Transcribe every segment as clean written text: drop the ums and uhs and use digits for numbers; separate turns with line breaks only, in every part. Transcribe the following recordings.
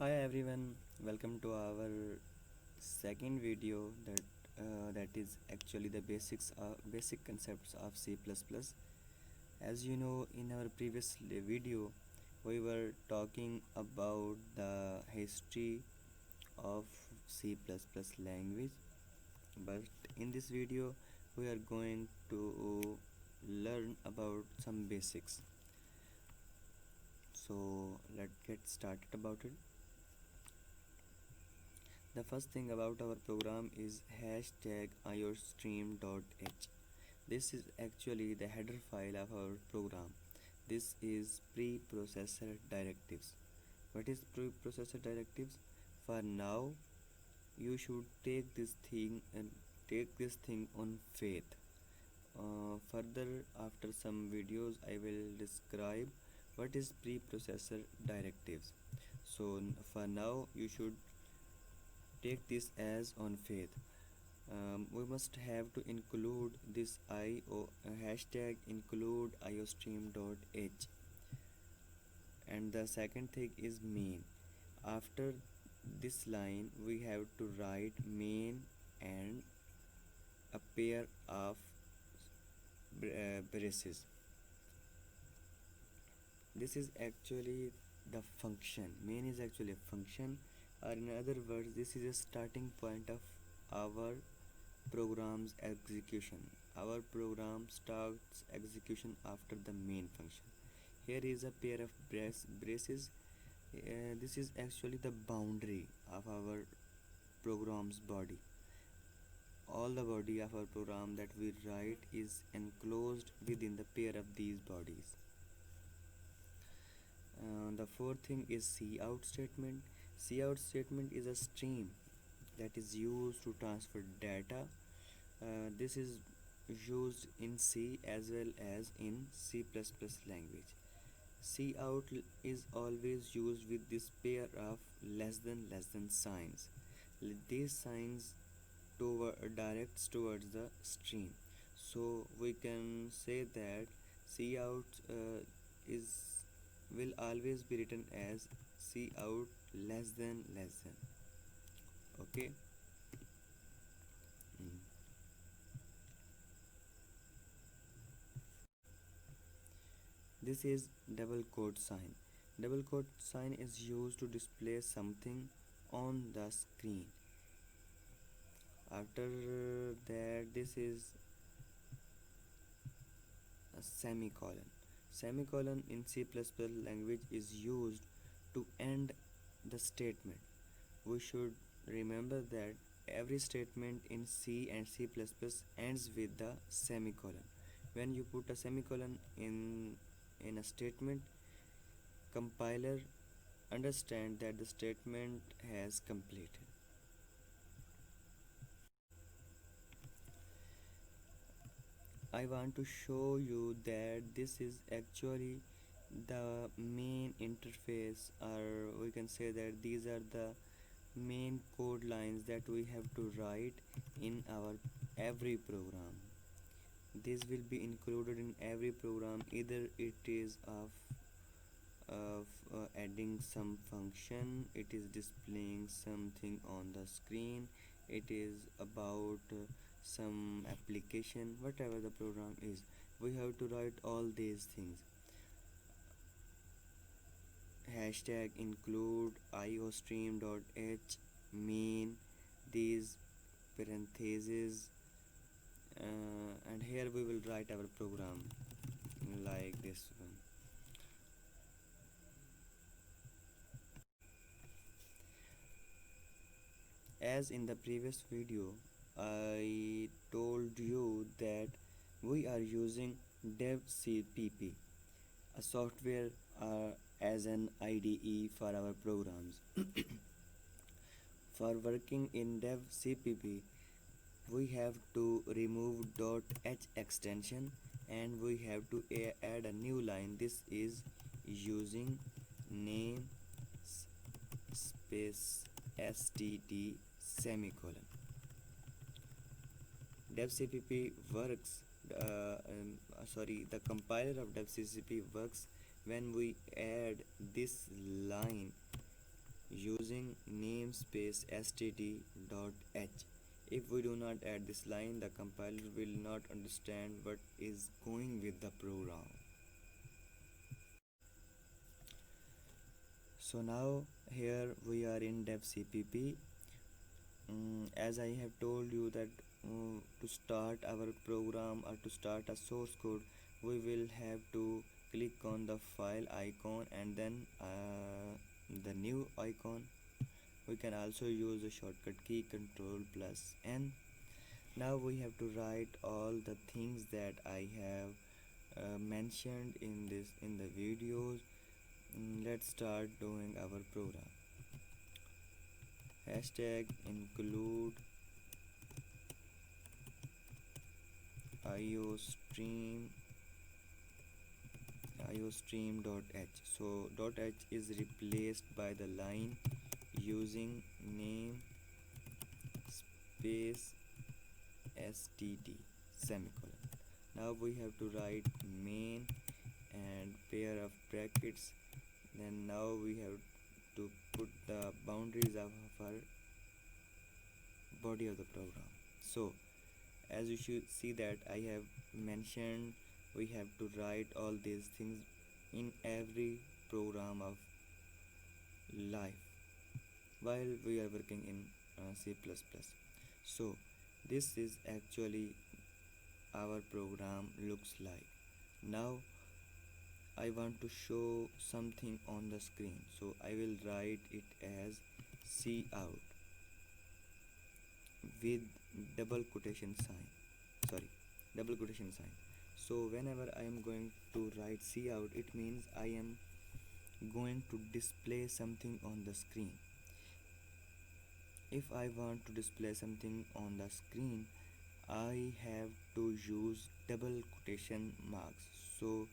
Hi everyone, welcome to our second video that is actually the basic concepts of C++. As you know, in our previous video, we were talking about the history of C++ language, but in this video, we are going to learn about some basics. So let's get started about it. The first thing about our program is hashtag iostream.h. This is actually the header file of our program. This is preprocessor directives. What is preprocessor directives? For now, you should take this thing on faith. Further, after some videos, I will describe what is preprocessor directives. So for now, you should take this as on faith. We must have to include this hashtag include iostream.h, and the second thing is main. After this line we have to write main and a pair of braces. This is actually the function. Main is actually a function, or in other words, this is a starting point of our program's execution. Our program starts execution after the main function. Here is a pair of braces. This is actually the boundary of our program's body. All the body of our program that we write is enclosed within the pair of these bodies. The fourth thing is cout statement. Cout statement is a stream that is used to transfer data. This is used in C as well as in C++ language. Cout is always used with this pair of less than signs. These signs directs towards the stream. So we can say that cout is will always be written as cout less than. Okay. Mm. This is double quote sign. Double quote sign is used to display something on the screen. After that, this is a semicolon. Semicolon in C++ language is used to end the statement. We should remember that every statement in C and C++ ends with the semicolon. When you put a semicolon in a statement, compiler understand that the statement has completed. I want to show you that this is actually the main interface, or we can say that these are the main code lines that we have to write in our every program. This will be included in every program. Either it is of adding some function, it is displaying something on the screen, it is about some application, whatever the program is, we have to write all these things. Hashtag include iostream.h main, these parentheses, and here we will write our program like this one. As in the previous video, I told you that we are using devcpp, a software as an IDE for our programs. For working in devcpp, we have to remove .h extension and we have to add a new line. This is using name space std semicolon. devcpp works the compiler of devcpp works when we add this line using namespace std.h. If we do not add this line, the compiler will not understand what is going with the program. So now here we are in devcpp. As I have told you that to start our program or to start a source code, we will have to click on the file icon and then the new icon. We can also use the shortcut key control plus n. Now we have to write all the things that I have mentioned in the videos. Let's start doing our program. Hashtag include iostream iostream.h. So .h is replaced by the line using name space std semicolon. Now we have to write main and pair of brackets. Then now we have to put the boundaries of our body of the program. So as you should see that I have mentioned, we have to write all these things in every program of life while we are working in C++. So this is actually our program looks like. Now I want to show something on the screen, so I will write it as cout with double quotation sign. Sorry, double quotation sign. So whenever I am going to write cout, it means I am going to display something on the screen. If I want to display something on the screen, I have to use double quotation marks. So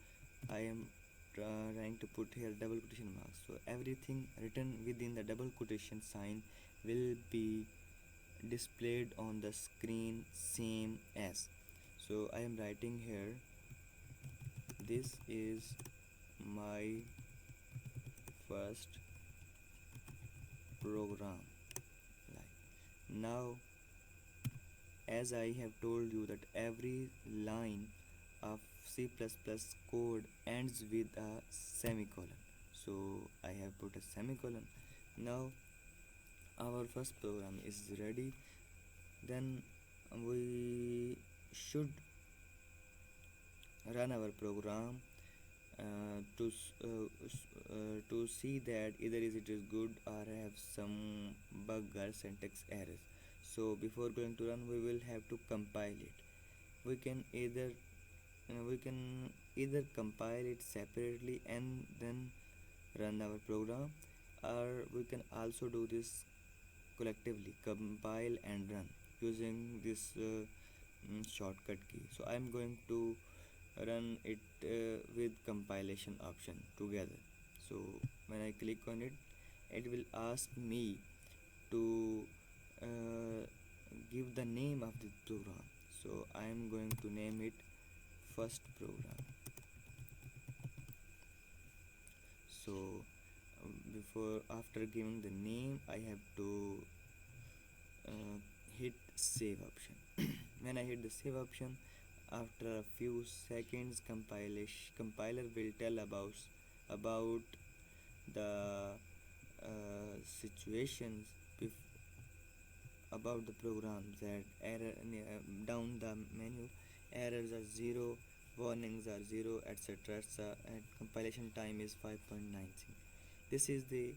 I am trying to put here double quotation marks. So everything written within the double quotation sign will be displayed on the screen same as. So I am writing here, this is my first program. Like now, as I have told you that every line of C++ code ends with a semicolon. So I have put a semicolon. Now our first program is ready. Then we should run our program to see that either it is good or have some bug or syntax errors. So before going to run, we will have to compile it. We can either compile it separately and then run our program, or we can also do this collectively, compile and run using this shortcut key. So I am going to run it with compilation option together. So when I click on it, it will ask me to uh, give the name of the program. So I am going to name it first program. So before after giving the name, I have to hit save option. When I hit the save option, after a few seconds, compiler will tell about the situations about the program, that error down the menu, errors are 0, warnings are 0, etc. And compilation time is 5.96. This is the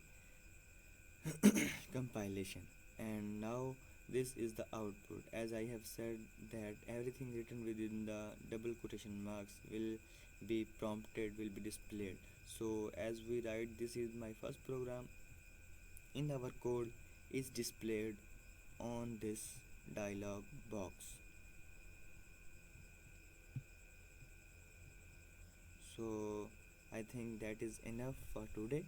compilation. And now this is the output. As I have said that everything written within the double quotation marks will be prompted, will be displayed. So as we write, this is my first program in our code is displayed on this dialog box. So I think that is enough for today.